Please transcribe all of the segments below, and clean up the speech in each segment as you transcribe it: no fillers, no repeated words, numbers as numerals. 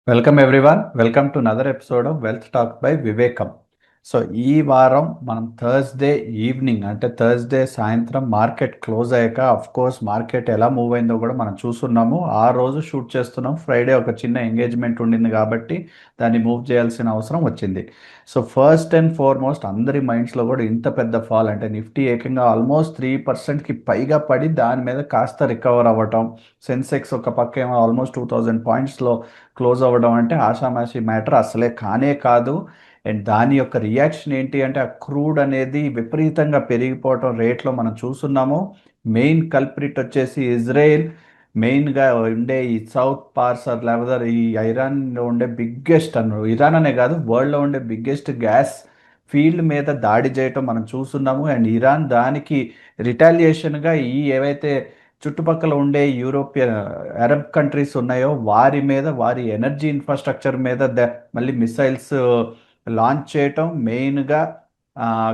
Welcome everyone. Welcome to another episode of wealth talk by వివేకం. So ఈ వారం మనం థర్స్డే ఈవినింగ్ అంటే థర్స్డే సాయంత్రం మార్కెట్ క్లోజ్ అయ్యాక అఫ్ కోర్స్ మార్కెట్ ఎలా మూవ్ అయిందో కూడా మనం చూస్తున్నాము. ఆ రోజు షూట్ చేస్తున్నాం. ఫ్రైడే ఒక చిన్న ఎంగేజ్మెంట్ ఉండింది కాబట్టి దాన్ని మూవ్ చేయాల్సిన అవసరం వచ్చింది. సో ఫస్ట్ అండ్ ఫార్మోస్ట్ అందరి మైండ్స్లో కూడా ఇంత పెద్ద ఫాల్ అంటే నిఫ్టీ ఏకంగా ఆల్మోస్ట్ 3%కి పైగా పడి దాని మీద కాస్త రికవర్ అవ్వటం, సెన్సెక్స్ ఒక పక్క ఏమో ఆల్మోస్ట్ 2000 పాయింట్స్లో క్లోజ్ అవ్వడం అంటే ఆషామాషి మ్యాటర్ అసలే కానే కాదు. అండ్ దాని యొక్క రియాక్షన్ ఏంటి అంటే ఆ క్రూడ్ అనేది విపరీతంగా పెరిగిపోవటం రేట్లో మనం చూస్తున్నాము. మెయిన్ కల్ప్రిట్ వచ్చేసి ఇజ్రాయెల్. మెయిన్గా ఉండే ఈ సౌత్ పార్సర్ లేకపోతే ఈ ఇరాన్లో ఉండే బిగ్గెస్ట్ అన్నారు, ఇరాన్ అనే కాదు వరల్డ్లో ఉండే బిగ్గెస్ట్ గ్యాస్ ఫీల్డ్ మీద దాడి చేయటం మనం చూస్తున్నాము. అండ్ ఇరాన్ దానికి రిటాలియేషన్గా ఈ ఏవైతే చుట్టుపక్కల ఉండే యూరోపియన్ అరబ్ కంట్రీస్ ఉన్నాయో వారి మీద, వారి ఎనర్జీ ఇన్ఫ్రాస్ట్రక్చర్ మీద మళ్ళీ మిసైల్స్ లాంచ్ చేయటం, మెయిన్గా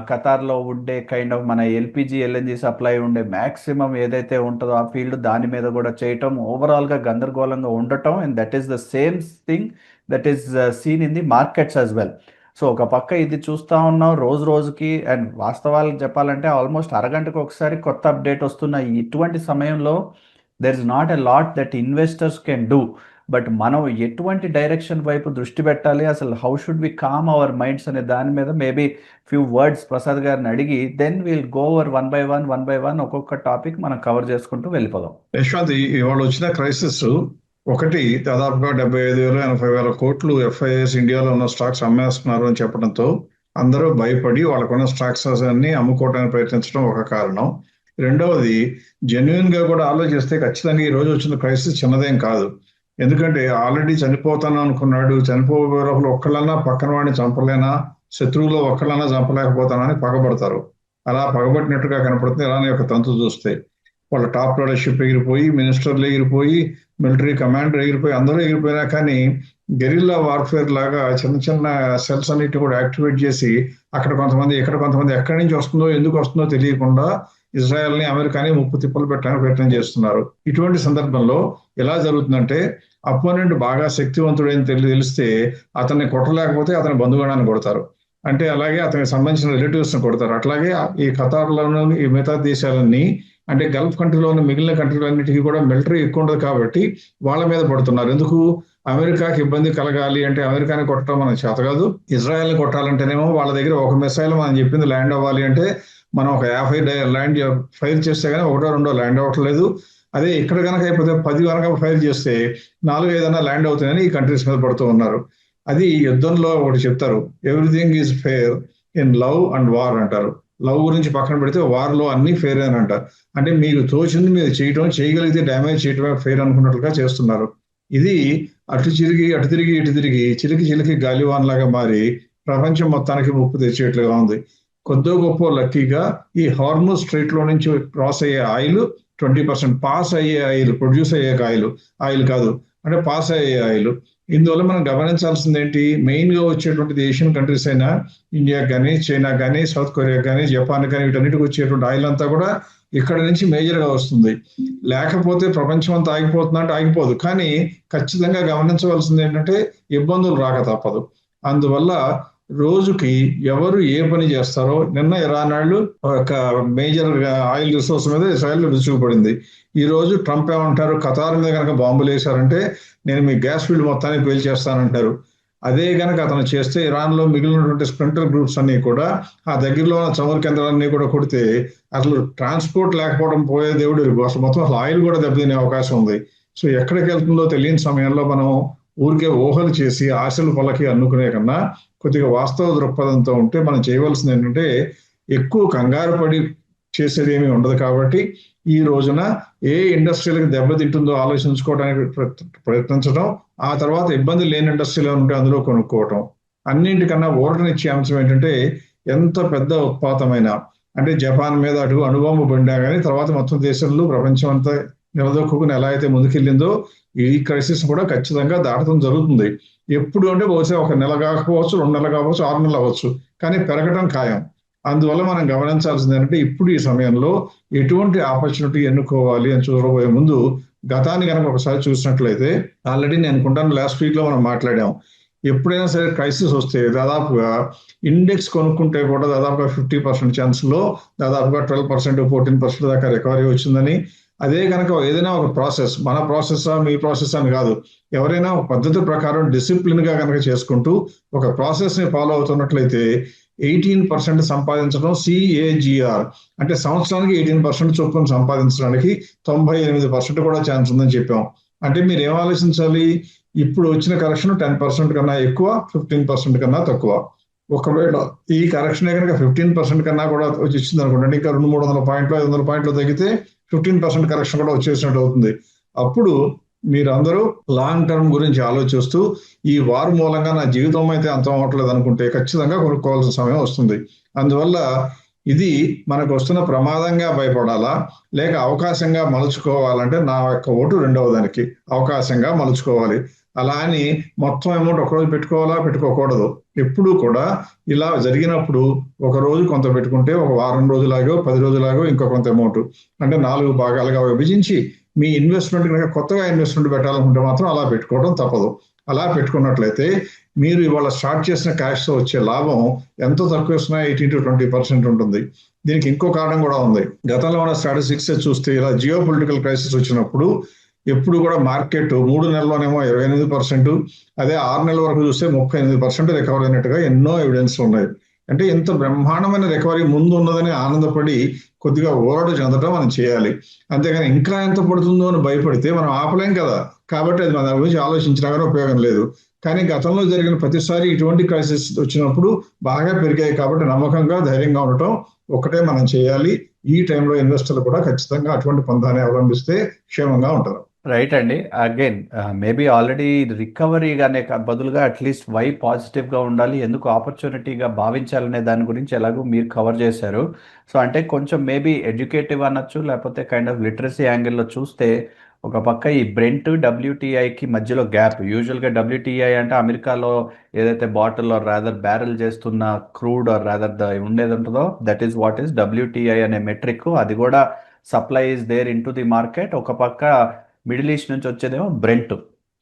ఖతార్లో ఉండే కైండ్ ఆఫ్ మన ఎల్పిజి ఎల్ఎన్జి సప్లై ఉండే మ్యాక్సిమం ఏదైతే ఉంటుందో ఆ ఫీల్డ్ దాని మీద కూడా చేయటం, ఓవరాల్గా గందరగోళంగా ఉండటం. And that is the same thing that is seen in the markets as well. So ఒక పక్క ఇది చూస్తూ ఉన్నాం రోజు రోజుకి. అండ్ వాస్తవాలు చెప్పాలంటే ఆల్మోస్ట్ అరగంటకు ఒకసారి కొత్త అప్డేట్ వస్తున్న ఇటువంటి సమయంలో there is not a lot that investors can do. But మనం ఎటువంటి డైరెక్షన్ వైపు దృష్టి పెట్టాలి, అసలు how should we calm our minds అనే దాని మీద మేబీ ఫ్యూ వర్డ్స్ ప్రసాద్ గారిని అడిగి then will go over one by one ఒక్కొక్క టాపిక్ మనం కవర్ చేసుకుంటూ వెళ్ళిపోదాం. యశ్వంత్, ఇవాళ వచ్చిన క్రైసిస్ ఒకటి దాదాపుగా 75,000-80,000 కోట్లు ఎఫ్ఐఎస్ ఇండియాలో ఉన్న స్టాక్స్ అమ్మేస్తున్నారు అని చెప్పడంతో అందరూ భయపడి వాళ్ళకున్న స్టాక్స్ అన్ని అమ్ముకోవడానికి ప్రయత్నించడం ఒక కారణం. రెండవది, జెన్యున్ గా కూడా ఆలోచిస్తే ఖచ్చితంగా ఈ రోజు వచ్చిన క్రైసిస్ చిన్నదేం కాదు. ఎందుకంటే ఆల్రెడీ చనిపోతాను అనుకున్నాడు, చనిపోయే లోపల ఒక్కళ్ళన్నా పక్కన వాడిని చంపలేనా, శత్రువులో ఒక్కళ్ళన్నా చంపలేకపోతానని పగబడతారు. అలా పగబట్టినట్టుగా కనపడుతుంది ఇరాన్ యొక్క తంతు చూస్తే. వాళ్ళ టాప్ లీడర్షిప్ ఎగిరిపోయి, మినిస్టర్లు ఎగిరిపోయి, మిలిటరీ కమాండర్ ఎగిరిపోయి, అందరూ ఎగిరిపోయినా కానీ గెరిల్లా వార్ఫేర్ లాగా చిన్న చిన్న సెల్స్ అన్నిటి కూడా యాక్టివేట్ చేసి అక్కడ కొంతమంది, ఇక్కడ కొంతమంది, ఎక్కడి నుంచి వస్తుందో ఎందుకు వస్తుందో తెలియకుండా ఇజ్రాయెల్ని, అమెరికాని ముప్పు తిప్పలు పెట్టడానికి ప్రయత్నం చేస్తున్నారు. ఇటువంటి సందర్భంలో ఎలా జరుగుతుందంటే అపోనెంట్ బాగా శక్తివంతుడని తెలిస్తే అతన్ని కొట్టలేకపోతే అతని బంధుగణాన్ని కొడతారు. అంటే అలాగే అతనికి సంబంధించిన రిలేటివ్స్ ని కొడతారు. అట్లాగే ఈ ఖతార్లోను ఈ మిగతా దేశాలన్నీ అంటే గల్ఫ్ కంట్రీలో ఉన్న మిగిలిన కంట్రీలన్నిటికీ కూడా మిలిటరీ ఎక్కువ ఉండదు కాబట్టి వాళ్ళ మీద పడుతున్నారు. ఎందుకు? అమెరికాకి ఇబ్బంది కలగాలి అంటే అమెరికాని కొట్టడం మనకు చేత కాదు. ఇజ్రాయెల్ని కొట్టాలంటేనేమో వాళ్ళ దగ్గర ఒక మిసైల్ మనం చెప్పింది ల్యాండ్ అవ్వాలి అంటే మనం ఒక 50 ల్యాండ్ ఫైర్ చేస్తే కానీ ఒకటో రెండో ల్యాండ్ అవ్వట్లేదు. అదే ఇక్కడ కనుక అయిపోతే 10 కనుక ఫైర్ చేస్తే 4-5 ల్యాండ్ అవుతాయని ఈ కంట్రీస్ మీద పడుతూ ఉన్నారు. అది యుద్ధంలో ఒకటి చెప్తారు, everything is fair in love and war అంటారు. లవ్ గురించి పక్కన పెడితే వార్లో అన్ని ఫెయిర్ అని అంటారు. అంటే మీకు తోచింది మీరు చేయటం, చేయగలిగితే డ్యామేజ్ చేయటమే ఫెయిర్ అనుకున్నట్లుగా చేస్తున్నారు. ఇది అటు తిరిగి అటు తిరిగి ఇటు తిరిగి చిలికి చిలికి గాలివాన్ లాగా మారి ప్రపంచం మొత్తానికి ముప్పు తెచ్చేట్లుగా ఉంది. కొద్దో గొప్ప లక్కీగా ఈ హార్మోస్ స్ట్రైట్ లో నుంచి క్రాస్ అయ్యే ఆయిల్ 20% పాస్ అయ్యే ఆయిల్, ప్రొడ్యూస్ అయ్యే ఆయిల్ కాదు, అంటే పాస్ అయ్యే ఆయిల్. ఇందువల్ల మనం గమనించాల్సింది ఏంటి? మెయిన్ గా వచ్చేటువంటిది ఏషియన్ కంట్రీస్ అయినా, ఇండియా కానీ, చైనా కానీ, సౌత్ కొరియా కానీ, జపాన్ కానీ, వీటన్నిటికి వచ్చేటువంటి ఆయిల్ అంతా కూడా ఇక్కడ నుంచి మేజర్ గా వస్తుంది. లేకపోతే ప్రపంచం అంతా ఆగిపోతుందా అంటే ఆగిపోదు. కానీ ఖచ్చితంగా గమనించవలసింది ఏంటంటే ఇబ్బందులు రాక తప్పదు. అందువల్ల రోజుకి ఎవరు ఏ పని చేస్తారో, నిన్న ఇరాన్ వాళ్ళు ఒక మేజర్ ఆయిల్ రిసోర్స్ మీద ఇస్రాయల్ విరుచుకుపడింది. ఈ రోజు ట్రంప్ ఏమంటారు? ఖతార్ మీద కనుక బాంబులు వేశారంటే నేను మీ గ్యాస్ ఫీల్డ్ మొత్తాన్ని పేల్చేస్తానంటారు. అదే కనుక అతను చేస్తే ఇరాన్ లో మిగిలినటువంటి స్ప్రింటర్ గ్రూప్స్ అన్ని కూడా ఆ దగ్గరలో ఉన్న చమురు కేంద్రాలన్నీ కూడా కొడితే అసలు ట్రాన్స్పోర్ట్ లేకపోవడం పోయే దేవుడు అసలు మొత్తం అసలు ఆయిల్ కూడా దెబ్బతినే అవకాశం ఉంది. సో ఎక్కడికి వెళ్తుందో తెలియని సమయంలో మనం ఊరికే ఊహలు చేసి ఆశలు పలకి అనుకునే కన్నా కొద్దిగా వాస్తవ దృక్పథంతో ఉంటే మనం చేయవలసింది ఏంటంటే ఎక్కువ కంగారు పడి చేసేది ఏమీ ఉండదు. కాబట్టి ఈ రోజున ఏ ఇండస్ట్రీలకు దెబ్బతింటుందో ఆలోచించుకోవడానికి ప్రయత్నించడం, ఆ తర్వాత ఇబ్బంది లేని ఇండస్ట్రీలో ఉంటే అందులో కొనుక్కోవటం. అన్నింటికన్నా ఊరటనిచ్చే అంశం ఏంటంటే ఎంత పెద్ద ఉత్పాతమైనా, అంటే జపాన్ మీద అటు అణుబాంబు పడినా కానీ తర్వాత మొత్తం దేశంలో ప్రపంచం అంతా నిలదొక్కుని ఎలా అయితే ముందుకెళ్ళిందో ఈ క్రైసిస్ కూడా ఖచ్చితంగా దాటడం జరుగుతుంది. ఎప్పుడు అంటే బహుశా 1 నెల కాకపోవచ్చు, 2 నెలలు కావచ్చు, 6 నెలలు అవ్వచ్చు, కానీ పెరగటం ఖాయం. అందువల్ల మనం గమనించాల్సింది ఏంటంటే ఇప్పుడు ఈ సమయంలో ఎటువంటి ఆపర్చునిటీ ఎన్నుకోవాలి అని చూడబోయే ముందు గతాన్ని కనుక ఒకసారి చూసినట్లయితే ఆల్రెడీ నేను అనుకుంటాను లాస్ట్ వీక్ లో మనం మాట్లాడాం. ఎప్పుడైనా సరే క్రైసిస్ వస్తే దాదాపుగా ఇండెక్స్ కొనుక్కుంటే కూడా దాదాపుగా 50% ఛాన్స్ లో దాదాపుగా 12%, 14% దాకా రికవరీ వచ్చిందని. అదే కనుక ఏదైనా ఒక ప్రాసెస్, మన ప్రాసెస్ మీ ప్రాసెస్ అని కాదు, ఎవరైనా ఒక పద్ధతి ప్రకారం డిసిప్లిన్ గా కనుక చేసుకుంటూ ఒక ప్రాసెస్ ని ఫాలో అవుతున్నట్లయితే 18% సంపాదించడం CAGR అంటే సంవత్సరానికి 18% చొప్పున సంపాదించడానికి 98% కూడా ఛాన్స్ ఉందని చెప్పాం. అంటే మీరు ఏం ఆలోచించాలి, ఇప్పుడు వచ్చిన కరెక్షన్ 10% కన్నా ఎక్కువ, 15% కన్నా తక్కువ. ఒకవేళ ఈ కరెక్షన్ కనుక 15% కన్నా కూడా వచ్చింది అనుకోండి, ఇంకా 200-300 పాయింట్లు 500 పాయింట్లు తగ్గితే 15% కరెక్షన్ కూడా వచ్చేసినట్టు అవుతుంది. అప్పుడు మీరందరూ లాంగ్ టర్మ్ గురించి ఆలోచిస్తూ ఈ వార్ మూలంగా నా జీవితం అయితే అంతం అవ్వట్లేదు అనుకుంటే ఖచ్చితంగా కొనుక్కోవాల్సిన సమయం వస్తుంది. అందువల్ల ఇది మనకు వస్తున్న ప్రమాదంగా భయపడాలా లేక అవకాశంగా మలుచుకోవాలంటే నా యొక్క ఓటు రెండవ దానికి, అవకాశంగా మలుచుకోవాలి. అలా అని మొత్తం అమౌంట్ ఒకరోజు పెట్టుకోవాలా పెట్టుకోకూడదు. ఎప్పుడు కూడా ఇలా జరిగినప్పుడు ఒక రోజు కొంత పెట్టుకుంటే ఒక వారం రోజులాగో 10 రోజులాగో ఇంకో కొంత అమౌంట్ అంటే 4 భాగాలుగా విభజించి మీ ఇన్వెస్ట్మెంట్ కనుక కొత్తగా ఇన్వెస్ట్మెంట్ పెట్టాలనుకుంటే మాత్రం అలా పెట్టుకోవడం తప్పదు. అలా పెట్టుకున్నట్లయితే మీరు ఇవాళ స్టార్ట్ చేసిన క్యాష్తో వచ్చే లాభం ఎంతో తక్కువ వస్తున్నా 18-20% ఉంటుంది. దీనికి ఇంకో కారణం కూడా ఉంది. గతంలో మన స్టాటిస్టిక్స్ చూస్తే ఇలా జియో పొలిటికల్ క్రైసిస్ వచ్చినప్పుడు ఎప్పుడు కూడా మార్కెట్ 3 నెలల్లోనేమో 28%, అదే 6 నెలల వరకు చూస్తే 38% రికవర్ అయినట్టుగా ఎన్నో ఎవిడెన్స్ ఉన్నాయి. అంటే ఇంత బ్రహ్మాండమైన రికవరీ ముందు ఉన్నదని ఆనందపడి కొద్దిగా ఊరట చెందడం మనం చేయాలి. అంతేగాని ఇంకా ఎంత పడుతుందో అని భయపడితే మనం ఆపలేం కదా. కాబట్టి అది మన గురించి ఆలోచించినా కానీ ఉపయోగం లేదు. కానీ గతంలో జరిగిన ప్రతిసారి ఇటువంటి క్రైసిస్ వచ్చినప్పుడు బాగా పెరిగాయి కాబట్టి నమ్మకంగా ధైర్యంగా ఉండటం ఒకటే మనం చేయాలి. ఈ టైంలో ఇన్వెస్టర్లు కూడా ఖచ్చితంగా అటువంటి పంథాన్ని అవలంబిస్తే క్షేమంగా ఉంటారు. రైట్ అండి. అగైన్ మేబీ ఆల్రెడీ రికవరీగానే బదులుగా అట్లీస్ట్ వై పాజిటివ్గా ఉండాలి, ఎందుకు ఆపర్చునిటీగా భావించాలనే దాని గురించి ఎలాగో మీరు కవర్ చేశారు. సో అంటే కొంచెం మేబీ ఎడ్యుకేటివ్ అనొచ్చు, లేకపోతే కైండ్ ఆఫ్ లిటరసీ యాంగిల్లో చూస్తే ఒక పక్క ఈ బ్రెంట్ WTIకి మధ్యలో గ్యాప్, యూజువల్గా WTI అంటే అమెరికాలో ఏదైతే బాటిల్ ఆర్ రాదర్ బ్యారెల్ చేస్తున్న క్రూడ్ ఆర్ రాదర్ ఉండేది ఉంటుందో that is what is WTI అనే మెట్రిక్. అది కూడా supply is there in to the market. ఒక పక్క మిడిల్ ఈస్ట్ నుంచి వచ్చేదేమో బ్రెంట్.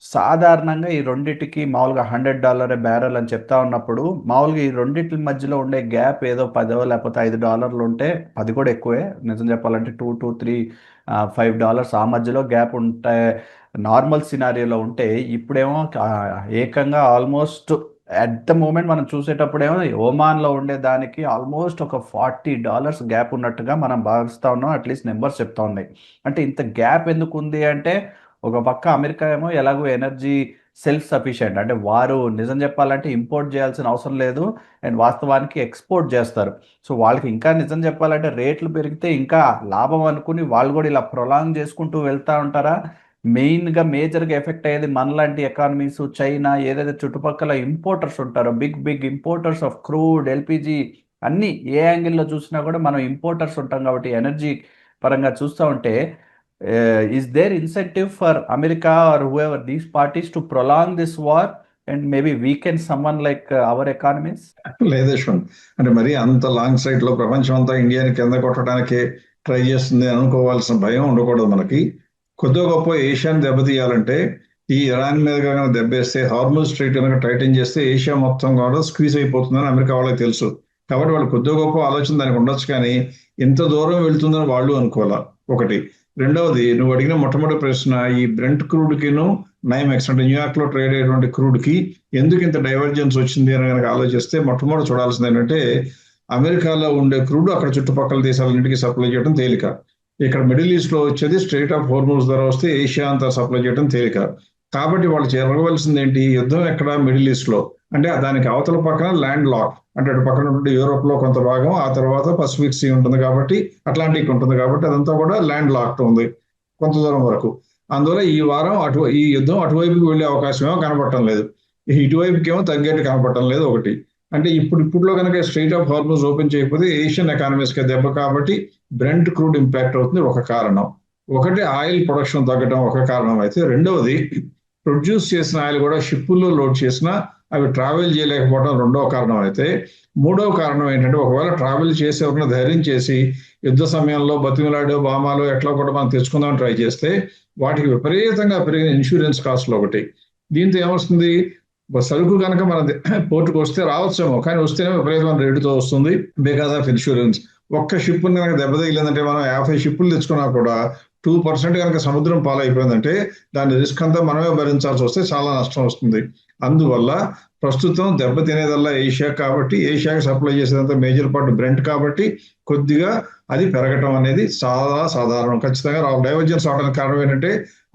సాధారణంగా ఈ రెండింటికి మామూలుగా $100 బ్యారెల్ అని చెప్తా ఉన్నప్పుడు మామూలుగా ఈ రెండింటి మధ్యలో ఉండే గ్యాప్ ఏదో $10 లేకపోతే $5 ఉంటే, అది కూడా ఎక్కువే నిజం చెప్పాలంటే, $2 to $3, $5 ఆ మధ్యలో గ్యాప్ ఉంటే నార్మల్ సినారియోలో ఉంటే, ఇప్పుడేమో ఏకంగా ఆల్మోస్ట్ అట్ ద మూమెంట్ మనం చూసేటప్పుడేమో ఒమాన్లో ఉండే దానికి ఆల్మోస్ట్ ఒక $40 గ్యాప్ ఉన్నట్టుగా మనం భావిస్తూ ఉన్నాం. అట్లీస్ట్ నెంబర్స్ చెప్తా ఉన్నాయి. అంటే ఇంత గ్యాప్ ఎందుకు ఉంది అంటే, ఒక పక్క అమెరికా ఏమో ఎలాగో ఎనర్జీ సెల్ఫ్ సఫిషియెంట్, అంటే వారు నిజం చెప్పాలంటే ఇంపోర్ట్ చేయాల్సిన అవసరం లేదు అండ్ వాస్తవానికి ఎక్స్పోర్ట్ చేస్తారు. సో వాళ్ళకి ఇంకా నిజం చెప్పాలంటే రేట్లు పెరిగితే ఇంకా లాభం అనుకుని వాళ్ళు కూడా ఇలా ప్రొలాంగ్ చేసుకుంటూ వెళ్తూ ఉంటారా. మెయిన్గా మేజర్గా ఎఫెక్ట్ అయ్యేది మనలాంటి ఎకానమీస్, చైనా, ఏదైతే చుట్టుపక్కల ఇంపోర్టర్స్ ఉంటారో big big importers of crude, LPG అన్నీ ఏ యాంగిల్లో చూసినా కూడా మనం ఇంపోర్టర్స్ ఉంటాం. కాబట్టి ఎనర్జీ పరంగా చూస్తూ ఉంటే is there incentive for America or whoever these parties to prolong this war and maybe weaken someone like our economies? లేదు యశ్వంత్, అంటే మరి అంత లాంగ్ సైడ్ లో ప్రపంచం అంతా ఇండియాని కింద కొట్టడానికి ట్రై చేస్తుంది అనుకోవాల్సిన భయం ఉండకూడదు మనకి. కొద్దిగా గొప్ప ఏషియాని దెబ్బతీయాలంటే ఈ ఇరాన్ మీద కనుక దెబ్బేస్తే, హార్మోజ్ స్ట్రైట్ కనుక టైటన్ చేస్తే ఏషియా మొత్తం కూడా స్క్వీజ్ అయిపోతుందని అమెరికా వాళ్ళకి తెలుసు. కాబట్టి వాళ్ళు కొద్దిగా గొప్ప ఆలోచన దానికి ఉండొచ్చు, కానీ ఇంత దూరం వెళ్తుందని వాళ్ళు అనుకోవాలా. ఒకటి. రెండవది, నువ్వు అడిగిన మొట్టమొదటి ప్రశ్న, ఈ బ్రెంట్ క్రూడ్కిను NYMEX అంటే న్యూయార్క్ లో ట్రేడ్ అయ్యేటువంటి క్రూడ్ కి ఎందుకు ఇంత డైవర్జెన్స్ వచ్చింది అని కనుక ఆలోచిస్తే మొట్టమొదటి చూడాల్సింది ఏంటంటే, అమెరికాలో ఉండే క్రూడ్ అక్కడ చుట్టుపక్కల దేశాలన్నింటికి సప్లై చేయడం తేలిక. ఇక్కడ మిడిల్ ఈస్ట్ లో వచ్చేది స్ట్రైట్ ఆఫ్ హోర్మూజ్ ద్వారా వస్తే ఏషియా అంతా సప్లై చేయడం తేలిక. కాబట్టి వాళ్ళు జరగవలసింది ఏంటి, యుద్ధం ఎక్కడ, మిడిల్ ఈస్ట్ లో. అంటే దానికి అవతల పక్కన ల్యాండ్ లాక్, అంటే అటు పక్కన ఉంటే యూరోప్ లో కొంత భాగం, ఆ తర్వాత పసిఫిక్ సీ ఉంటుంది కాబట్టి, అట్లాంటిక్ ఉంటుంది కాబట్టి అదంతా కూడా ల్యాండ్ లాక్ ఉంది కొంత దూరం వరకు. అందువల్ల ఈ వారం ఈ యుద్ధం అటువైపుకి వెళ్ళే అవకాశం ఏమో కనపడటం లేదు, ఇటువైపుకి ఏమో తగ్గేట్టు కనపడటం లేదు. ఒకటి. అంటే ఇప్పుడులో కనుక స్ట్రైట్ ఆఫ్ హార్మోజ్ ఓపెన్ చేయకపోతే ఏషియన్ ఎకానమీస్ కి దెబ్బ, కాబట్టి బ్రెంట్ క్రూడ్ ఇంపాక్ట్ అవుతుంది ఒక కారణం. ఒకటి ఆయిల్ ప్రొడక్షన్ తగ్గడం ఒక కారణం అయితే, రెండవది ప్రొడ్యూస్ చేసిన ఆయిల్ కూడా షిప్పుల్లో లోడ్ చేసిన అవి ట్రావెల్ చేయలేకపోవడం రెండో కారణం అయితే, మూడో కారణం ఏంటంటే ఒకవేళ ట్రావెల్ చేసి ఎవరైనా ధైర్యం చేసి యుద్ధ సమయంలో బతిమిలాడో బామాలో ఎట్లా కూడా మనం తెచ్చుకుందామని ట్రై చేస్తే వాటికి విపరీతంగా పెరిగిన ఇన్సూరెన్స్ కాస్ట్లు ఒకటి. దీంతో ఏమొస్తుంది, సరుకు కనుక మన పోర్టుకు వస్తే రావచ్చేమో, కానీ వస్తేనే విపరీతమైన రేటుతో వస్తుంది బికాస్ ఆఫ్ ఇన్సూరెన్స్. ఒక్క షిప్ కనుక దెబ్బ తగిలిందంటే మనం 50 షిప్పులు తెచ్చుకున్నా కూడా 2% కనుక సముద్రం పాలైపోయిందంటే దాని రిస్క్ అంతా మనమే భరించాల్సి వస్తే చాలా నష్టం వస్తుంది. అందువల్ల ప్రస్తుతం దెబ్బ తినేదల్లా ఏషియా కాబట్టి, ఏషియాకి సప్లై చేసేదంతా మేజర్ పార్ట్ బ్రెంట్ కాబట్టి కొద్దిగా అది పెరగటం అనేది చాలా సాధారణం. ఖచ్చితంగా డైవర్జెన్స్ అవడానికి కారణం ఏంటంటే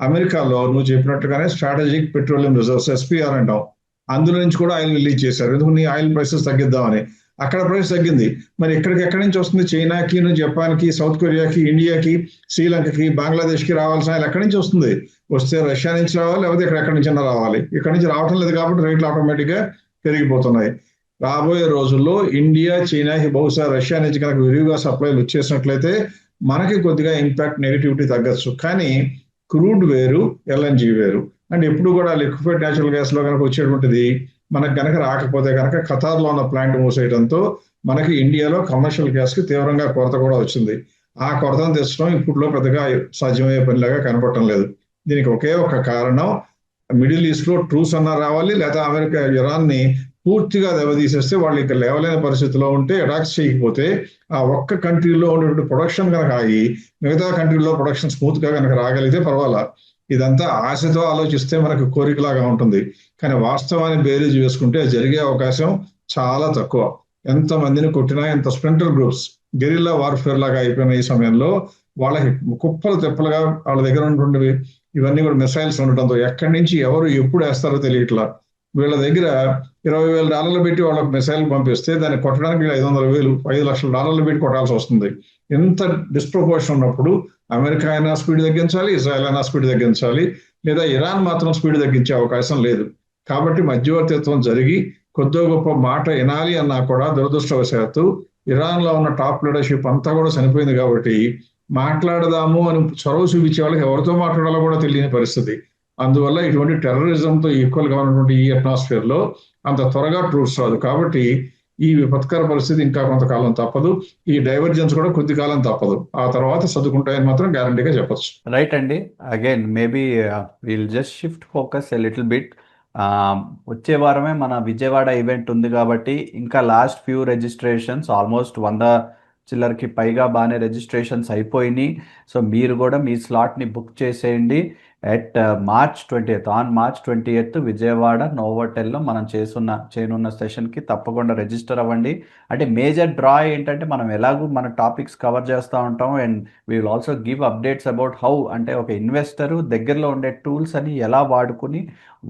అమెరికాలో నువ్వు చెప్పినట్టుగానే స్ట్రాటజిక్ పెట్రోలియం రిజర్వ్స్ SPR అంటాం, అందులో నుంచి కూడా ఆయిల్ రిలీజ్ చేశారు. ఎందుకు ఆయిల్ ప్రైసెస్ తగ్గిద్దామని. అక్కడ ప్రైస్ తగ్గింది, మరి ఇక్కడికి ఎక్కడి నుంచి వస్తుంది? చైనాకి, జపాన్కి, సౌత్ కొరియాకి, ఇండియాకి, శ్రీలంకకి, బంగ్లాదేశ్కి రావాల్సిన ఆయిల్ ఎక్కడి నుంచి వస్తుంది? వస్తే రష్యా నుంచి రావాలి, లేకపోతే ఎక్కడి నుంచి రావాలి. ఇక్కడి నుంచి రావటం లేదు కాబట్టి రేట్లు ఆటోమేటిక్గా పెరిగిపోతున్నాయి. రాబోయే రోజుల్లో ఇండియా, చైనాకి బహుశా రష్యా నుంచి కనుక విరివిగా సప్లైలు వచ్చేసినట్లయితే మనకి కొద్దిగా ఇంపాక్ట్ నెగిటివిటీ తగ్గచ్చు. కానీ క్రూడ్ వేరు, LNG వేరు. అండ్ ఎప్పుడు కూడా లిక్విఫైడ్ న్యాచురల్ గ్యాస్ లో కనుక వచ్చేటువంటిది మనకు కనుక రాకపోతే కనుక ఖతార్లో ఉన్న ప్లాంట్ మూసేయడంతో మనకి ఇండియాలో కమర్షియల్ గ్యాస్ కి తీవ్రంగా కొరత కూడా వచ్చింది. ఆ కొరతను తెచ్చడం ఇప్పుడులో పెద్దగా సాధ్యమయ్యే పనిలాగా కనపడటం లేదు. దీనికి ఒకే ఒక కారణం, మిడిల్ ఈస్ట్ లో ట్రూస్ అన్నా రావాలి, లేదా అమెరికా ఇరాన్ ని పూర్తిగా దెబ్బతీసేస్తే వాళ్ళు ఇక్కడ లేవలేని పరిస్థితిలో ఉంటే, అటాక్స్ చేయకపోతే ఆ ఒక్క కంట్రీలో ఉన్నటువంటి ప్రొడక్షన్ కనుక ఆగి మిగతా కంట్రీలో ప్రొడక్షన్ స్మూత్ గా కనుక రాగలిగితే పర్వాలా. ఇదంతా ఆశతో ఆలోచిస్తే మనకు కోరికలాగా ఉంటుంది, కానీ వాస్తవాన్ని బేరీజ్ వేసుకుంటే జరిగే అవకాశం చాలా తక్కువ. ఎంత మందిని కొట్టినా, ఎంత స్ప్లింటర్ గ్రూప్స్ గెరిల్లా వార్ఫేర్ లాగా అయిపోయిన ఈ సమయంలో వాళ్ళకి కుప్పలు తెప్పలుగా వాళ్ళ దగ్గర ఉన్నటువంటివి ఇవన్నీ కూడా మిసైల్స్ ఉండటంతో ఎక్కడి నుంచి ఎవరు ఎప్పుడు వేస్తారో తెలియట్లా. వీళ్ళ దగ్గర $20,000 పెట్టి వాళ్ళకి మిసైల్ పంపిస్తే దాన్ని కొట్టడానికి $500,000, $5 లక్షలు పెట్టి కొట్టాల్సి వస్తుంది. ఎంత డిస్ప్రపోర్షన్ ఉన్నప్పుడు అమెరికా అయినా స్పీడ్ తగ్గించాలి, ఇజ్రాయెల్ అయినా స్పీడ్ తగ్గించాలి, లేదా ఇరాన్ మాత్రం స్పీడ్ తగ్గించే అవకాశం లేదు. కాబట్టి మధ్యవర్తిత్వం జరిగి కొద్దో గొప్ప మాట వినాలి అన్నా కూడా దురదృష్టవశాత్తు ఇరాన్ లో ఉన్న టాప్ లీడర్షిప్ అంతా కూడా చనిపోయింది కాబట్టి మాట్లాడదాము అని చొరవ చూపించే వాళ్ళకి ఎవరితో మాట్లాడాలో కూడా తెలియని పరిస్థితి. అందువల్ల ఇటువంటి టెర్రరిజంతో ఈక్వల్ గా ఉన్నటువంటి ఈ అట్మాస్ఫియర్ లో అంత త్వరగా ట్రూట్స్ రాదు. కాబట్టి ఈ విపత్కర పరిస్థితి ఇంకా కొంతకాలం తప్పదు, ఈ డైవర్జెన్స్ కూడా కొద్ది కాలం తప్పదు. ఆ తర్వాత సర్దుకుంటాయని మాత్రం గ్యారంటీగా చెప్పొచ్చు. రైట్ అండి. Again maybe will just shift focus a little bit. వచ్చే వారమే మన విజయవాడ ఈవెంట్ ఉంది కాబట్టి ఇంకా లాస్ట్ ఫ్యూ రిజిస్ట్రేషన్స్ ఆల్మోస్ట్ 100 చిల్లరకి పైగా బాగానే రిజిస్ట్రేషన్స్ అయిపోయినాయి. సో మీరు కూడా మీ స్లాట్ని బుక్ చేసేయండి at March 20th. On March 20th Vijayawada నోవోటెల్లో మనం చేయనున్న సెషన్కి తప్పకుండా రిజిస్టర్ అవ్వండి. అంటే మేజర్ డ్రా ఏంటంటే మనం ఎలాగూ మన టాపిక్స్ కవర్ చేస్తూ ఉంటాం and we will also give updates about how, అంటే ఒక ఇన్వెస్టరు దగ్గరలో ఉండే టూల్స్ అని ఎలా వాడుకుని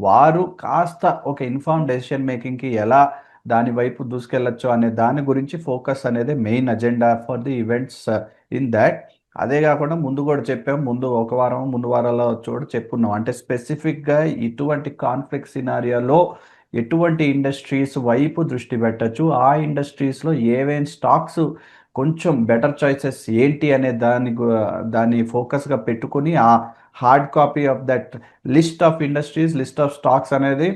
వారు కాస్త ఒక ఇన్ఫార్మ్ డెసిషన్ మేకింగ్కి ఎలా దాని వైపు దూసుకెళ్ళచ్చు అనే దాని గురించి ఫోకస్ అనేది main agenda for the events in that. అదే కాకుండా ముందు కూడా చెప్పాం, ముందు వారాల్లో కూడా చెప్పున్నాం, అంటే స్పెసిఫిక్గా ఇటువంటి కాన్ఫ్లిక్ట్ సినారియోలో ఎటువంటి ఇండస్ట్రీస్ వైపు దృష్టి పెట్టచ్చు, ఆ ఇండస్ట్రీస్లో ఏవేం స్టాక్స్ కొంచెం బెటర్ చాయిసెస్ ఏంటి అనే దాన్ని ఫోకస్గా పెట్టుకుని ఆ hard copy of that list of industries, list of stocks అనేది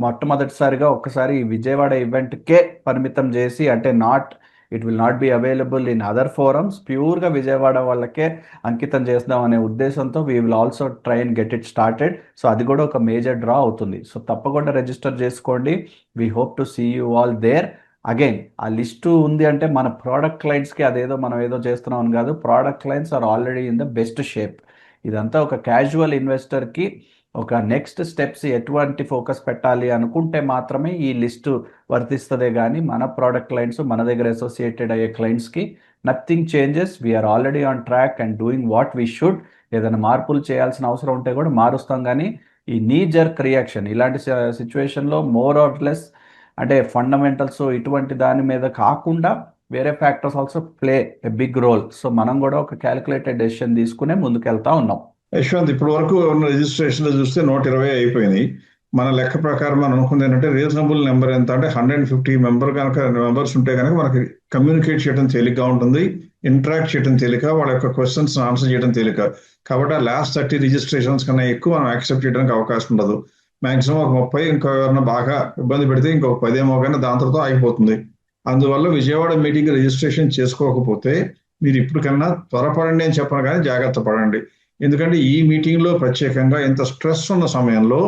మొట్టమొదటిసారిగా ఒక్కసారి ఈ విజయవాడ ఈవెంట్కే పరిమితం చేసి, అంటే it will not be available in other forums, ప్యూర్గా విజయవాడ వాళ్ళకే అంకితం చేద్దాం అనే ఉద్దేశంతో we will also try and get it started. So అది కూడా ఒక మేజర్ డ్రా అవుతుంది. సో తప్పకుండా రిజిస్టర్ చేసుకోండి. We hope to see you all there. Again ఆ లిస్టు ఉంది అంటే మన ప్రోడక్ట్ క్లయింట్స్కి అదేదో మనం ఏదో చేస్తున్నాం అని కాదు, product clients are already in the best shape. ఇదంతా ఒక క్యాజువల్ ఇన్వెస్టర్కి ఒక నెక్స్ట్ స్టెప్స్ ఎటువంటి ఫోకస్ పెట్టాలి అనుకుంటే మాత్రమే ఈ లిస్టు వర్తిస్తుందే కానీ మన ప్రోడక్ట్ క్లయింట్స్, మన దగ్గర అసోసియేటెడ్ అయ్యే క్లయింట్స్కి nothing changes. We're already on track and doing what we should. ఏదైనా మార్పులు చేయాల్సిన అవసరం ఉంటే కూడా మారుస్తాం, కానీ ఈ నీ జర్క్ రియాక్షన్ ఇలాంటి సిచ్యువేషన్లో మోర్ ఆర్ లెస్ అంటే ఫండమెంటల్స్ ఇటువంటి దాని మీద కాకుండా వేరే factors also play a big role. So మనం కూడా ఒక క్యాలిక్యులేటెడ్ డెసిషన్ తీసుకునే ముందుకెళ్తా ఉన్నాం. యశ్వంత్, ఇప్పటి వరకు ఉన్న రిజిస్ట్రేషన్ చూస్తే 120 అయిపోయినాయి. మన లెక్క ప్రకారం మనం అనుకుంది ఏంటంటే రీజనబుల్ నెంబర్ ఎంత అంటే 150 మెంబర్స్ ఉంటే కనుక మనకి కమ్యూనికేట్ చేయడం తేలిగ్గా ఉంటుంది, ఇంటరాక్ట్ చేయడం తేలిక, వాళ్ళ యొక్క క్వశ్చన్స్ ఆన్సర్ చేయడం తేలిక. కాబట్టి ఆ లాస్ట్ 30 రిజిస్ట్రేషన్స్ కన్నా ఎక్కువ మనం యాక్సెప్ట్ చేయడానికి అవకాశం ఉండదు. మాక్సిమం ఒక 30, ఇంకా ఎవరైనా బాగా ఇబ్బంది పెడితే ఇంకొక 10 ఏమో కానీ దాంతో ఆగిపోతుంది. అందువల్ల విజయవాడ మీటింగ్ రిజిస్ట్రేషన్ చేసుకోకపోతే మీరు ఇప్పటికన్నా త్వరపడండి అని చెప్పను కానీ జాగ్రత్త పడండి. ఎందుకంటే ఈ మీటింగ్లో ప్రత్యేకంగా ఇంత స్ట్రెస్ ఉన్న సమయంలో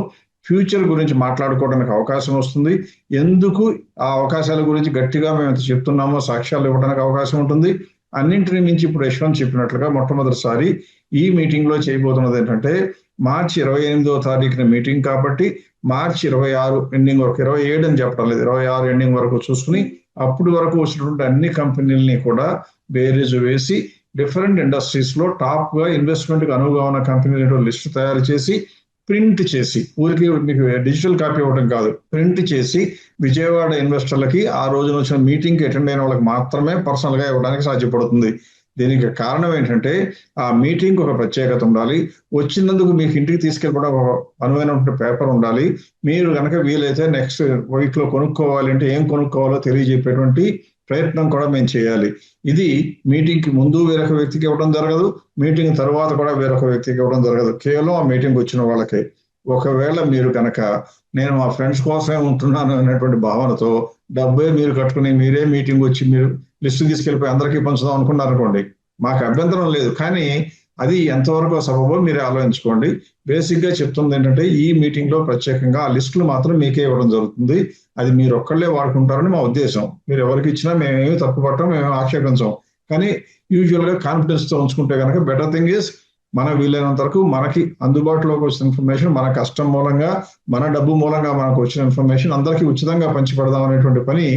ఫ్యూచర్ గురించి మాట్లాడుకోవడానికి అవకాశం వస్తుంది. ఎందుకు ఆ అవకాశాల గురించి గట్టిగా మేము ఎంత చెప్తున్నామో సాక్ష్యాలు ఇవ్వడానికి అవకాశం ఉంటుంది. అన్నింటినీ మించి ఇప్పుడు యశ్వంత్ చెప్పినట్లుగా మొట్టమొదటిసారి ఈ మీటింగ్ లో చేయబోతున్నది ఏంటంటే మార్చి 28వ తారీఖున మీటింగ్ కాబట్టి మార్చి 26 ఎండింగ్ వరకు, 27 అని చెప్పడం లేదు, 26 ఎండింగ్ వరకు చూసుకుని అప్పుడు వరకు వచ్చినటువంటి అన్ని కంపెనీలని కూడా బేరీజు వేసి డిఫరెంట్ ఇండస్ట్రీస్ లో టాప్ గా ఇన్వెస్ట్మెంట్ కి అనువుగా ఉన్న కంపెనీల లిస్ట్ తయారు చేసి ప్రింట్ చేసి, ఊరికి మీకు డిజిటల్ కాపీ ఇవ్వడం కాదు, ప్రింట్ చేసి విజయవాడ ఇన్వెస్టర్లకి ఆ రోజున వచ్చిన మీటింగ్కి అటెండ్ అయిన వాళ్ళకి మాత్రమే పర్సనల్ గా ఇవ్వడానికి సాధ్యపడుతుంది. దీనికి కారణం ఏంటంటే ఆ మీటింగ్ ఒక ప్రత్యేకత ఉండాలి. వచ్చినందుకు మీకు ఇంటికి తీసుకెళ్ళిపోవడం ఒక అనువైనటువంటి పేపర్ ఉండాలి. మీరు కనుక వీలైతే నెక్స్ట్ వీక్ లో కొనుక్కోవాలి అంటే ఏం కొనుక్కోవాలో తెలియజెప్పేటువంటి ప్రయత్నం కూడా మేము చేయాలి. ఇది మీటింగ్ కి ముందు వేరొక వ్యక్తికి ఇవ్వడం జరగదు, మీటింగ్ తర్వాత కూడా వేరొక వ్యక్తికి ఇవ్వడం జరగదు, కేవలం ఆ మీటింగ్ వచ్చిన వాళ్ళకే. ఒకవేళ మీరు కనుక నేను మా ఫ్రెండ్స్ కోసమే ఉంటున్నాను అనేటువంటి భావనతో డబ్బే మీరు కట్టుకుని మీరే మీటింగ్ వచ్చి మీరు లిస్టు తీసుకెళ్ళిపోయి అందరికీ పంచుదాం అనుకున్నారనుకోండి, మాకు అభ్యంతరం లేదు, కానీ అది ఎంతవరకు సబబో మీరే ఆలోచించుకోండి. బేసిక్ గా చెప్తుంది ఏంటంటే ఈ మీటింగ్ లో ప్రత్యేకంగా ఆ లిస్టులు మాత్రం మీకే ఇవ్వడం జరుగుతుంది. అది మీరు ఒక్కళ్ళే వాడుకుంటారని మా ఉద్దేశం. మీరు ఎవరికి ఇచ్చినా మేమేమి తప్పు పట్టం, మేము ఆక్షేపించాం. కానీ యూజువల్ గా కాన్ఫిడెన్స్ తో ఉంచుకుంటే కనుక బెటర్ థింగ్ ఈస్ మన వీలైనంత వరకు మనకి అందుబాటులోకి వచ్చిన ఇన్ఫర్మేషన్, మన కష్టం మూలంగా, మన డబ్బు మూలంగా మనకు వచ్చిన ఇన్ఫర్మేషన్ అందరికీ ఉచితంగా పంచిపెడదాం అనేటువంటి పని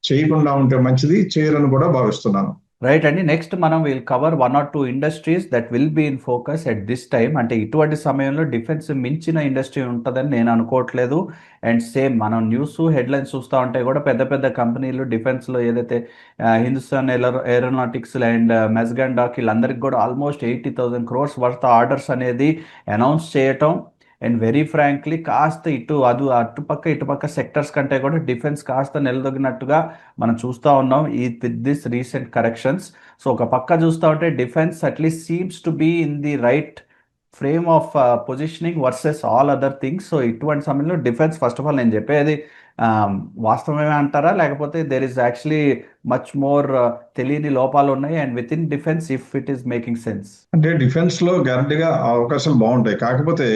చేయకుండా ఉంటే మంచిది. చేయరని కూడా భావిస్తున్నాను. రైట్ అండి. నెక్స్ట్ మనం will cover 1 or 2 industries that will be in focus at this time. అంటే ఇటువంటి సమయంలో డిఫెన్స్ మించిన ఇండస్ట్రీ ఉంటుందని నేను అనుకోవట్లేదు. అండ్ సేమ్ మనం న్యూస్ హెడ్లైన్స్ చూస్తూ ఉంటే కూడా పెద్ద పెద్ద కంపెనీలు డిఫెన్స్లో ఏదైతే హిందుస్థాన్ ఏరోనాటిక్స్ అండ్ మెస్గాన్ వీళ్ళందరికీ కూడా ఆల్మోస్ట్ 80,000 crores వర్త్ ఆర్డర్స్ అనేది అనౌన్స్ చేయటం. అండ్ వెరీ ఫ్రాంక్లీ కాస్త అటుపక్క సెక్టర్స్ కంటే కూడా డిఫెన్స్ కాస్త నిలదొగినట్టుగా మనం చూస్తూ ఉన్నాం with this recent corrections. So ఒక పక్క చూస్తూ ఉంటే defence at least seems to be in the right frame of positioning versus all other things. So ఇటువంటి సమయంలో డిఫెన్స్ ఫస్ట్ ఆఫ్ ఆల్ నేను చెప్పేది వాస్తవమే అంటారా, లేకపోతే there is actually much more తెలియని లోపాలు ఉన్నాయి and with in defence if it is making sense? అంటే డిఫెన్స్ లో గ్యారంటీగా అవకాశాలు బాగుంటాయి. కాకపోతే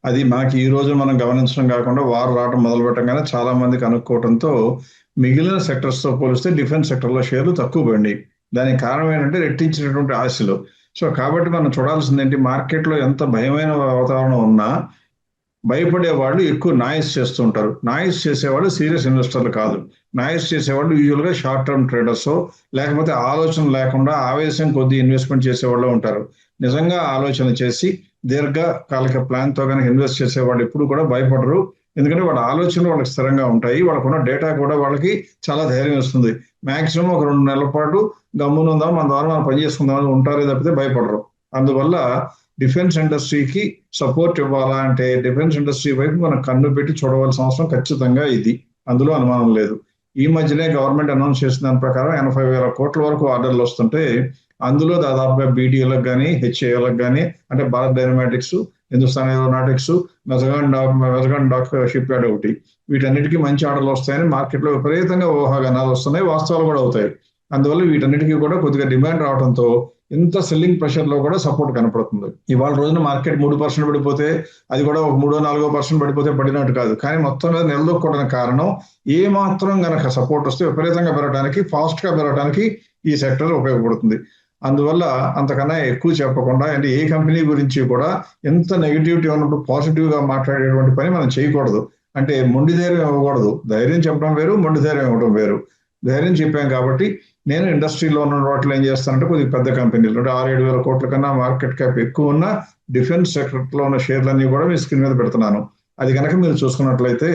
అది మనకి ఈ రోజు మనం గమనించడం కాకుండా వారు రావడం మొదలు పెట్టగానే చాలా మందికి అనుకోవడంతో మిగిలిన సెక్టర్స్ తో పోలిస్తే డిఫెన్స్ సెక్టర్ లో షేర్లు తక్కువ పడినాయి. దానికి కారణం ఏంటంటే రెట్టించినటువంటి ఆశలు. సో కాబట్టి మనం చూడాల్సింది ఏంటి, మార్కెట్ లో ఎంత భయమైన వాతావరణం ఉన్నా భయపడే వాళ్ళు ఎక్కువ నాయిస్ చేస్తుంటారు. నాయిస్ చేసేవాళ్ళు సీరియస్ ఇన్వెస్టర్లు కాదు. నాయిస్ చేసేవాళ్ళు యూజువల్ గా షార్ట్ టర్మ్ ట్రేడర్స్, లేకపోతే ఆలోచన లేకుండా ఆవేశం కొద్ది ఇన్వెస్ట్మెంట్ చేసేవాళ్ళు ఉంటారు. నిజంగా ఆలోచన చేసి దీర్ఘకాలిక ప్లాన్ తో కనుక ఇన్వెస్ట్ చేసేవాళ్ళు ఎప్పుడు కూడా భయపడరు. ఎందుకంటే వాళ్ళ ఆలోచనలు వాళ్ళకి స్థిరంగా ఉంటాయి, వాళ్ళకున్న డేటా కూడా వాళ్ళకి చాలా ధైర్యం ఇస్తుంది. మాక్సిమం ఒక 2 నెలల పాటు గమ్మునుందాం, మన ద్వారా మనం పని చేసుకుందాం అని ఉంటారే తప్పితే భయపడరు. అందువల్ల డిఫెన్స్ ఇండస్ట్రీకి సపోర్ట్ ఇవ్వాలా అంటే డిఫెన్స్ ఇండస్ట్రీ వైపు మనం కన్ను పెట్టి చూడవలసిన అవసరం ఖచ్చితంగా ఇది, అందులో అనుమానం లేదు. ఈ మధ్యనే గవర్నమెంట్ అనౌన్స్ చేసిన దాని ప్రకారం 80,000 కోట్ల వరకు ఆర్డర్లు వస్తుంటే అందులో దాదాపుగా బీడీఎలకు కానీ హెచ్ఏఎలకు కానీ, అంటే Bharat dynamics, Hindustan aeronautics, Mazagon dock shipyard ఒకటి, వీటన్నిటికీ మంచి ఆర్డర్లు వస్తాయని మార్కెట్లో విపరీతంగా ఊహాగానాలు వస్తున్నాయి, వాస్తవాలు కూడా అవుతాయి. అందువల్ల వీటన్నిటికీ కూడా కొద్దిగా డిమాండ్ రావడంతో ఇంత సెల్లింగ్ ప్రెషర్ లో కూడా సపోర్ట్ కనపడుతుంది. ఇవాళ రోజున మార్కెట్ 3% పడిపోతే అది కూడా ఒక 3-4% పడిపోతే పడినట్టు కాదు, కానీ మొత్తం మీద నిలదొక్కోవడానికి కారణం ఏ మాత్రం గనక సపోర్ట్ వస్తే విపరీతంగా పెరగడానికి, ఫాస్ట్ గా పెరగడానికి ఈ సెక్టర్ ఉపయోగపడుతుంది. అందువల్ల అంతకన్నా ఎక్కువ చెప్పకుండా, అంటే ఏ కంపెనీ గురించి కూడా ఎంత నెగిటివిటీ ఉన్నప్పుడు పాజిటివ్ గా మాట్లాడేటువంటి పని మనం చేయకూడదు. అంటే మొండి ధైర్యం ఇవ్వకూడదు. ధైర్యం చెప్పడం వేరు, మొండి ధైర్యం ఇవ్వడం వేరు. ధైర్యం చెప్పాం కాబట్టి నేను ఇండస్ట్రీలో ఉన్న వాటిలో ఏం చేస్తానంటే కొద్దిగా పెద్ద కంపెనీలు, అంటే 6-7 వేల కోట్ల కన్నా మార్కెట్ క్యాప్ ఎక్కువ ఉన్న డిఫెన్స్ సెక్టర్ లో ఉన్న షేర్లన్నీ కూడా మీ స్క్రీన్ మీద పెడుతున్నాను. అది కనుక మీరు చూసుకున్నట్లయితే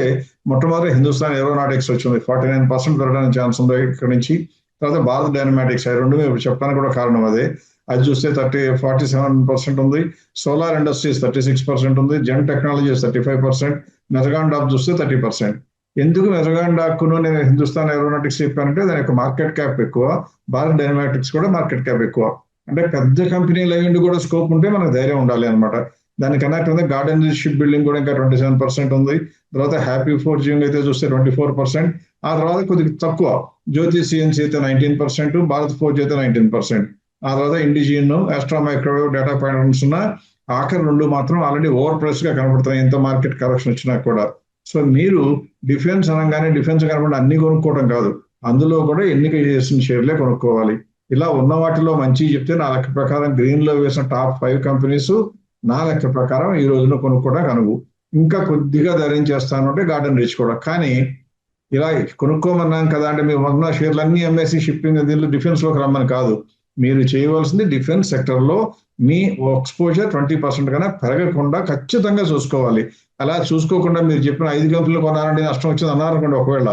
మొట్టమొదటి హిందుస్థాన్ ఏరోనాటిక్స్ వచ్చింది, 49% పెరగడానికి ఛాన్స్ ఉంది ఇక్కడ నుంచి. తర్వాత భారత్ డైనమాటిక్స్, అవి రెండు మీరు చెప్పడానికి కూడా కారణం అదే. అది చూస్తే 47% ఉంది. సోలార్ ఇండస్ట్రీస్ 36% ఉంది. జెన్ టెక్నాలజీస్ 35%. మెజగాన్ డాక్ చూస్తే 30%. ఎందుకు మెజగాన్ డాక్ను నేను హిందుస్థాన్ ఏరోనాటిక్స్ చెప్పానంటే దాని యొక్క మార్కెట్ క్యాప్ ఎక్కువ, భారత్ డైనమాటిక్స్ కూడా మార్కెట్ క్యాప్ ఎక్కువ. అంటే పెద్ద కంపెనీలు అయ్యిండి కూడా స్కోప్ ఉంటే మనకు ధైర్యం ఉండాలి అనమాట. దానికన్నా కింద గార్డెన్ షిప్ బిల్డింగ్ కూడా ఇంకా 27% ఉంది. తర్వాత హ్యాపీ ఫోర్జింగ్ అయితే చూస్తే 24%. ఆ తర్వాత కొద్దిగా తక్కువ జ్యోతి సిఎన్సీ అయితే 19%, భారత్ ఫోర్జ్ అయితే 19%. ఆ తర్వాత ఇండిజియన్, ఆస్ట్రా మైక్రోవేవ్, డేటా ప్యాటర్న్స్ ఉన్న ఆఖరి రెండు మాత్రం ఆల్రెడీ ఓవర్ ప్రైస్ గా కనబడుతున్నాయి ఎంత మార్కెట్ కరెక్షన్ వచ్చినా కూడా. సో మీరు డిఫెన్స్ అనగానే డిఫెన్స్ కనబడి అన్ని కొనుక్కోవడం కాదు, అందులో కూడా ఎన్నిక చేసిన షేర్లే కొనుక్కోవాలి. ఇలా ఉన్న వాటిలో మంచి చెప్తే నా లెక్క ప్రకారం గ్రీన్ లో వేసిన టాప్ 5 కంపెనీస్ నా లెక్క ప్రకారం ఈ రోజున కొనుక్కోవడానికి అనువు. ఇంకా కొద్దిగా ధరించేస్తాను అంటే గార్డెన్ రీచ్ కూడా. కానీ ఇలా కొనుక్కోమన్నాం కదా అంటే మీరు ఉన్న షేర్లు అన్ని అమ్మేసి షిప్పింగ్ దీనిలో డిఫెన్స్ లోకి రమ్మని కాదు. మీరు చేయవలసింది డిఫెన్స్ సెక్టర్ లో మీ ఎక్స్పోజర్ 20% కన్నా పెరగకుండా ఖచ్చితంగా చూసుకోవాలి. అలా చూసుకోకుండా మీరు చెప్పిన 5 కంపెనీలు కొనాలంటే నష్టం వచ్చింది అన్నారనుకోండి, ఒకవేళ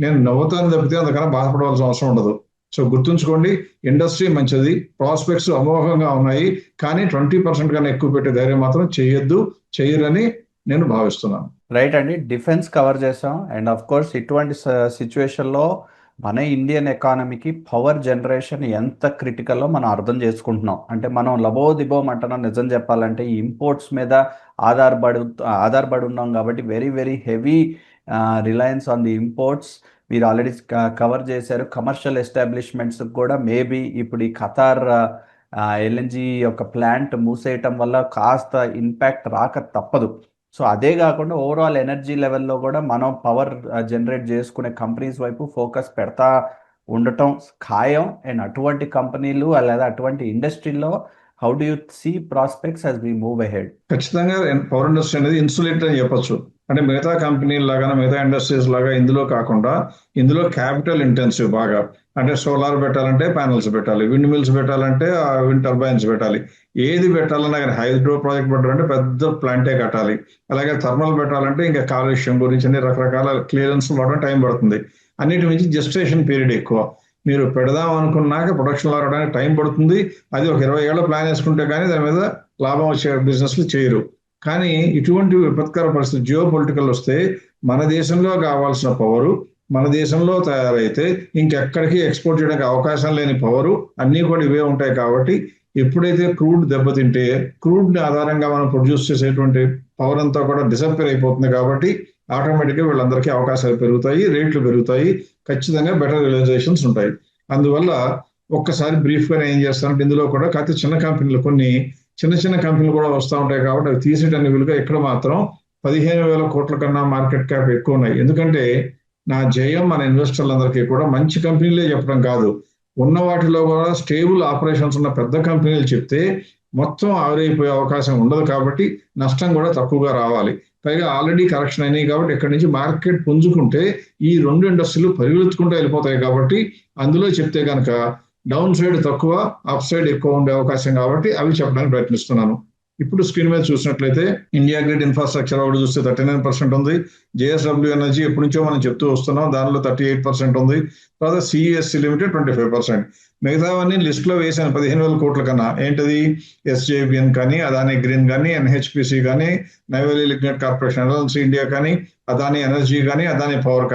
నేను నవ్వుతాను తప్పితే అందుకన్నా బాధపడవలసిన అవసరం ఉండదు. సో గుర్తుంచుకోండి, ఇండస్ట్రీ మంచిది, ప్రాస్పెక్ట్స్ అమోఘంగా ఉన్నాయి, కానీ 20% కన్నా ఎక్కువ పెట్టే ధైర్యం మాత్రం చేయరని నేను భావిస్తున్నాను. రైట్ అండి, డిఫెన్స్ కవర్ చేసాం. అండ్ ఆఫ్ కోర్స్ ఇటువంటి సిచ్యువేషన్లో మన ఇండియన్ ఎకానమీకి పవర్ జనరేషన్ ఎంత క్రిటికల్లో మనం అర్థం చేసుకుంటున్నాం. అంటే మనం లబోదిబోం అంటున్నాం. నిజం చెప్పాలంటే ఈ ఇంపోర్ట్స్ మీద ఆధారపడి ఉన్నాం కాబట్టి very very heavy Reliance on the imports. మీరు ఆల్రెడీ కవర్ చేశారు. కమర్షియల్ ఎస్టాబ్లిష్మెంట్స్ కూడా మేబీ ఇప్పుడు ఈ ఖతార్ ఎల్ఎన్జి యొక్క ప్లాంట్ మూసేయటం వల్ల కాస్త ఇంపాక్ట్ రాక తప్పదు. సో అదే కాకుండా ఓవరాల్ ఎనర్జీ లెవెల్లో కూడా మనం పవర్ జనరేట్ చేసుకునే కంపెనీస్ వైపు ఫోకస్ పెడతా ఉండటం ఖాయం. అండ్ అటువంటి కంపెనీలు లేదా అటువంటి ఇండస్ట్రీలో how do you see prospects as we move ahead? ఖచ్చితంగా పవర్ ఇండస్ట్రీ అనేది ఇన్సులేటర్ అని చెప్పొచ్చు. అంటే మిగతా కంపెనీలు లాగా మిగతా ఇండస్ట్రీస్ లాగా ఇందులో కాకుండా ఇందులో క్యాపిటల్ ఇంటెన్సివ్ బాగా. అంటే సోలార్ పెట్టాలంటే ప్యానల్స్ పెట్టాలి, విండ్ మిల్స్ పెట్టాలంటే విండ్ టర్బైన్స్ పెట్టాలి, ఏది పెట్టాలన్నా కానీ హైడ్రో ప్రాజెక్ట్ పెట్టాలంటే పెద్ద ప్లాంటే కట్టాలి, అలాగే థర్మల్ పెట్టాలంటే ఇంకా కాలుష్యం గురించి అన్ని రకరకాల క్లియరెన్స్ వాడడం టైం పడుతుంది. అన్నిటి మించి జెస్టేషన్ పీరియడ్ ఎక్కువ. మీరు పెడదాం అనుకున్నాక ప్రొడక్షన్ రావడానికి టైం పడుతుంది. అది ఒక 20 ఏళ్ళ ప్లాన్ వేసుకుంటే కానీ దాని మీద లాభం వచ్చే బిజినెస్లు చేయరు. కానీ ఇటువంటి విపత్కర పరిస్థితి జియో పొలిటికల్ వస్తే మన దేశంలో కావాల్సిన పవరు మన దేశంలో తయారైతే ఇంకెక్కడికి ఎక్స్పోర్ట్ చేయడానికి అవకాశం లేని పవరు అన్నీ కూడా ఇవే ఉంటాయి. కాబట్టి ఎప్పుడైతే క్రూడ్ దెబ్బతింటే క్రూడ్ ఆధారంగా మనం ప్రొడ్యూస్ చేసేటువంటి పవర్ అంతా కూడా డిసప్పేర్ అయిపోతుంది. కాబట్టి ఆటోమేటిక్గా వీళ్ళందరికీ అవకాశాలు పెరుగుతాయి, రేట్లు పెరుగుతాయి, ఖచ్చితంగా బెటర్ రియలైజేషన్స్ ఉంటాయి. అందువల్ల ఒక్కసారి బ్రీఫ్ గా ఏం చేస్తానంటే ఇందులో కూడా కాకపోతే చిన్న కంపెనీలు కొన్ని చిన్న కంపెనీలు కూడా వస్తూ ఉంటాయి కాబట్టి అవి తీసేటన్ని వీలుగా ఇక్కడ మాత్రం 15,000 కోట్ల కన్నా మార్కెట్ క్యాప్ ఎక్కువ ఉన్నాయి. ఎందుకంటే నా జయం మన ఇన్వెస్టర్లందరికీ కూడా మంచి కంపెనీలే చెప్పడం కాదు, ఉన్న వాటిలో కూడా స్టేబుల్ ఆపరేషన్స్ ఉన్న పెద్ద కంపెనీలు చెప్తే మొత్తం ఆవిరైపోయే అవకాశం ఉండదు. కాబట్టి నష్టం కూడా తక్కువగా రావాలి. పైగా ఆల్రెడీ కరెక్షన్ అయినాయి కాబట్టి ఇక్కడి నుంచి మార్కెట్ పుంజుకుంటే ఈ రెండు ఇండస్ట్రీలు పరిగెత్తుకుంటూ వెళ్ళిపోతాయి. కాబట్టి అందులో చెప్తే కనుక డౌన్ సైడ్ తక్కువ, అప్ సైడ్ ఎక్కువ ఉండే అవకాశం కాబట్టి అవి చెప్పడానికి ప్రయత్నిస్తున్నాను. ఇప్పుడు స్క్రీన్ మీద చూసినట్లయితే ఇండియా గ్రిడ్ ఇన్ఫ్రాస్ట్రక్చర్ ఒకటి చూస్తే 39% ఉంది. జేఎస్డబ్ల్యూ ఎనర్జీ ఎప్పటి నుంచో మనం చెప్తూ వస్తున్నాం, దానిలో 38% ఉంది. తర్వాత సిఈఎస్సి లిమిటెడ్ 25%. మిగతావన్నీ లిస్ట్ లో వేసాను 15,000 కోట్ల కన్నా. ఏంటది? ఎస్జేబిఎన్ కానీ, అదానీ గ్రీన్ కానీ, ఎన్హెచ్పిసి కానీ, Neyveli lignite corporation, Reliance India కానీ, అదానీ ఎనర్జీ కానీ, అదానీ పవర్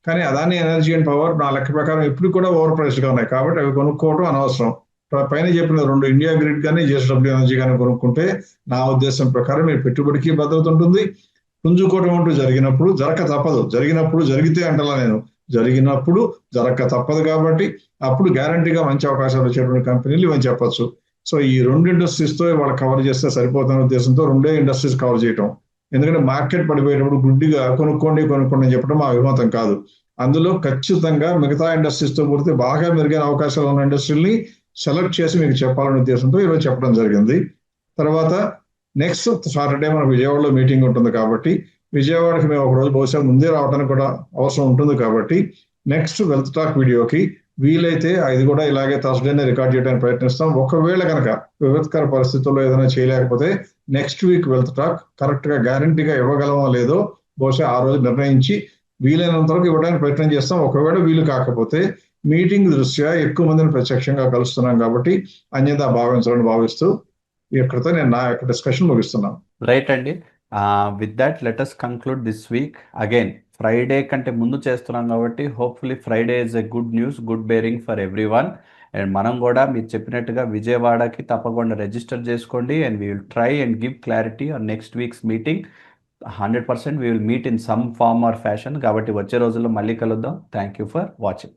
కానీ అదానీ ఎనర్జీ అండ్ పవర్ నా లెక్క ప్రకారం ఇప్పుడు కూడా ఓవర్ ప్రైస్డ్ గా ఉన్నాయి. కాబట్టి అవి కొనుక్కోవడం అనవసరం. పైన చెప్పిన రెండు ఇండియా గ్రిడ్ కానీ జేఎస్డబ్ల్యూ ఎనర్జీ కానీ కొనుక్కుంటే నా ఉద్దేశం ప్రకారం మీరు పెట్టుబడికి భద్రత ఉంటుంది. పుంజుకోవడం అంటూ జరిగినప్పుడు జరగక తప్పదు. జరిగితే అంటలా నేను, జరిగినప్పుడు జరగక తప్పదు. కాబట్టి అప్పుడు గ్యారంటీగా మంచి అవకాశాలు వచ్చేటువంటి కంపెనీలు ఇవని చెప్పొచ్చు. సో ఈ రెండు ఇండస్ట్రీస్ తో వాళ్ళు కవర్ చేస్తే సరిపోతున్న ఉద్దేశంతో రెండే ఇండస్ట్రీస్ కవర్ చేయటం. ఎందుకంటే మార్కెట్ పడిపోయేటప్పుడు గుడ్డిగా కొనుక్కోండి అని చెప్పడం మా అభిమతం కాదు. అందులో ఖచ్చితంగా మిగతా ఇండస్ట్రీస్ తో పూర్తి బాగా మెరుగైన అవకాశాలు ఉన్న ఇండస్ట్రీని సెలెక్ట్ చేసి మీకు చెప్పాలనే ఉద్దేశంతో ఈరోజు చెప్పడం జరిగింది. తర్వాత నెక్స్ట్ సాటర్డే మనకు విజయవాడలో మీటింగ్ ఉంటుంది. కాబట్టి విజయవాడకి మేము ఒక రోజు బహుశా ముందే రావడానికి కూడా అవసరం ఉంటుంది. కాబట్టి నెక్స్ట్ వెల్త్ టాక్ వీడియోకి వీలైతే అది కూడా ఇలాగే థర్స్డేనే రికార్డ్ చేయడానికి ప్రయత్నిస్తాం. ఒకవేళ కనుక విపత్కర పరిస్థితుల్లో ఏదైనా చేయలేకపోతే next week wealth talk correct గా గ్యారంటీగా ఇవ్వగలమో లేదో బహుశా ఆ రోజు నిర్ణయించి వీలైనంత వరకు ఇవ్వడానికి ప్రయత్నం చేస్తాం. ఒకవేళ వీలు కాకపోతే మీటింగ్ దృష్ట్యా ఎక్కువ మందిని ప్రత్యక్షంగా కలుస్తున్నాం కాబట్టి అన్యదా భావించాలని భావిస్తూ ఇక్కడితో నేను నా యొక్క డిస్కషన్ ముగిస్తున్నాను. రైట్ అండి, with that let us conclude this week. Again Friday కంటే ముందు చేస్తున్నాం కాబట్టి hopefully Friday is a good news, good bearing for everyone. And మనం కూడా మీరు చెప్పినట్టుగా విజయవాడకి తప్పకుండా రిజిస్టర్ చేసుకోండి and we will try and give clarity on next week's meeting. 100% we will meet in some form or fashion. కాబట్టి వచ్చే రోజుల్లో మళ్ళీ కలుద్దాం. Thank you for watching.